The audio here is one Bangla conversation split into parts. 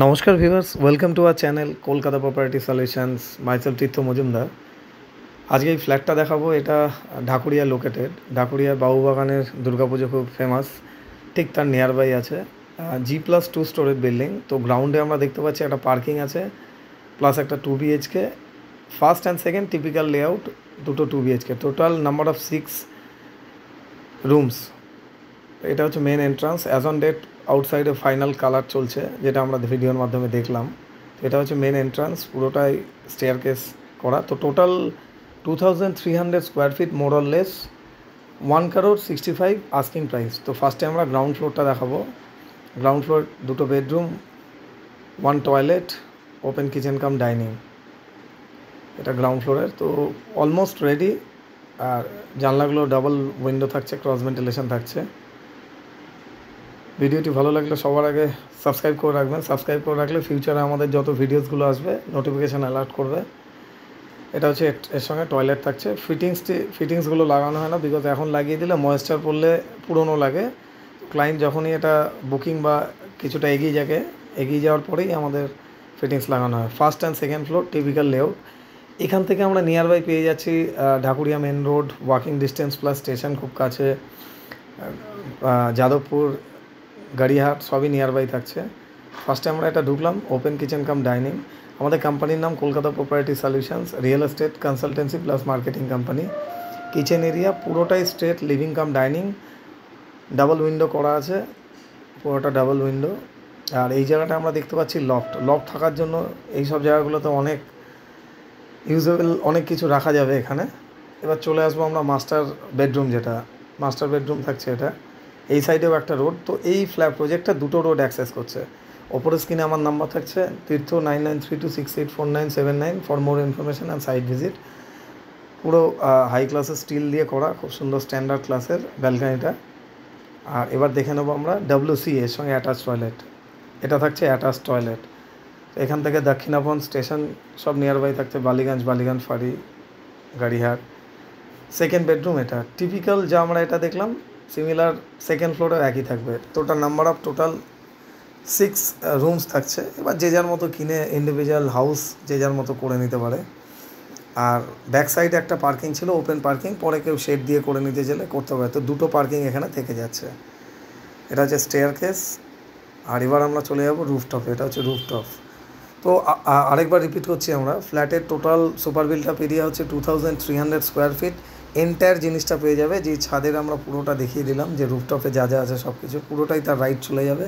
নমস্কার viewers, welcome to our channel Kolkata property solutions. Myself Tirtha Majumdar. আজকে এই ফ্ল্যাটটা দেখাবো। এটা ঢাকুরিয়া লোকেটেড। ঢাকুরিয়ার বাবুবাগানের দুর্গাপুজো খুব ফেমাস, ঠিক তার নিয়ার বাই আছে। G+2 storage building. তো গ্রাউন্ডে আমরা দেখতে পাচ্ছি একটা পার্কিং আছে, প্লাস একটা 2 BHK। First and second typical layout, দুটো 2 BHK, total number of 6 rooms. এটা হচ্ছে main entrance. As on date আউটসাইডে ফাইনাল কালার চলছে, যেটা আমরা ভিডিওর মাধ্যমে দেখলাম। এটা হচ্ছে মেন এন্ট্রান্স, পুরোটাই স্টেয়ারকেস করা। তো total 2300 square feet, more or less 1,65 asking price. তো ফার্স্টে আমরা গ্রাউন্ড ফ্লোরটা দেখাবো। গ্রাউন্ড ফ্লোর, দুটো bedroom, 1 toilet, open kitchen cum dining. এটা গ্রাউন্ড ফ্লোরের। তো অলমোস্ট রেডি। আর জানলাগুলো ডাবল উইন্ডো থাকছে, ক্রস ভেন্টিলেশন থাকছে। ভিডিওটি ভালো লাগলে সবার আগে সাবস্ক্রাইব করে রাখবেন। সাবস্ক্রাইব করে রাখলে ফিউচারে আমাদের যত ভিডিওসগুলো আসবে নোটিফিকেশান অ্যালার্ট করবে। এটা হচ্ছে এর সঙ্গে টয়লেট থাকছে। ফিটিংসগুলো লাগানো হয় না, বিকজ এখন লাগিয়ে দিলে ময়েশ্চার পড়লে পুরনো লাগে। ক্লায়েন্ট যখনই এটা বুকিং বা কিছুটা এগিয়ে যাওয়ার পরেই আমাদের ফিটিংস লাগানো হয়। First and second floor typical layout. এখান থেকে আমরা নিয়ার বাই পেয়ে যাচ্ছি Dhakuria main road, walking distance plus station খুব কাছে, যাদবপুর, গাড়িহাট সবই নিয়ার বাই থাকছে। ফার্স্টে আমরা এটা ঢুকলাম, ওপেন কিচেন কাম ডাইনিং। আমাদের কোম্পানির নাম Kolkata property solutions, real estate consultancy plus marketing company. Kitchen area পুরোটাই straight living cum dining, double window করা আছে, পুরোটা ডাবল উইন্ডো। আর এই জায়গাটা আমরা দেখতে পাচ্ছি লফট থাকার জন্য এই সব জায়গাগুলোতে অনেক ইউজেবল, অনেক কিছু রাখা যাবে এখানে। এবার চলে আসবো আমরা মাস্টার বেডরুম, যেটা মাস্টার বেডরুম থাকছে। এটা এই সাইডেও একটা রোড। তো এই প্রজেক্টটা দুটো রোড অ্যাক্সেস করছে। ওপরের স্ক্রিনে আমার নাম্বার থাকছে, Tirtha 9932684979 for more information and site visit. পুরো হাই ক্লাসের স্টিল দিয়ে করা, খুব সুন্দর স্ট্যান্ডার্ড ক্লাসের ব্যালকানিটা। আর এবার দেখে নেবো আমরা WC এর সঙ্গে অ্যাটাচ টয়লেট। এটা থাকছে অ্যাটাচ টয়লেট। এখান থেকে দক্ষিণাপন স্টেশন সব নিয়ার বাই থাকছে, বালিগঞ্জ ফাঁড়ি, গাড়িহাট। সেকেন্ড বেডরুম এটা টিপিক্যাল যা আমরা এটা দেখলাম, সিমিলার সেকেন্ড ফ্লোরের একই থাকবে। টোটাল নাম্বার অফ 6 রুমস থাকছে। এবার যে যার মতো কিনে ইন্ডিভিজুয়াল হাউস যে যার মতো করে নিতে পারে। আর ব্যাক সাইডে একটা পার্কিং ছিল, ওপেন পার্কিং, পরে কেউ শেড দিয়ে করে নিতে চাইলে করতে পারে। তো দুটো পার্কিং এখানে থেকে যাচ্ছে। এটা হচ্ছে স্টেয়ারকেস। আর এবার আমরা চলে যাবো রুফটপে। এটা হচ্ছে রুফটপ। তো আরেকবার রিপিট করছি, আমরা ফ্ল্যাটের টোটাল সুপার বিল্টআপ এরিয়া হচ্ছে 2300 স্কোয়ার ফিট। এন্টায়ার জিনিসটা পেয়ে যাবে। যে ছাদের আমরা পুরোটা দেখিয়ে দিলাম, যে রুফটপে যা যা আছে সব কিছু পুরোটাই তার রাইট চলে যাবে।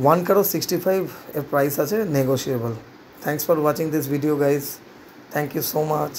1,65 এর প্রাইস আছে, negotiable. Thanks for watching this video guys. Thank you so much.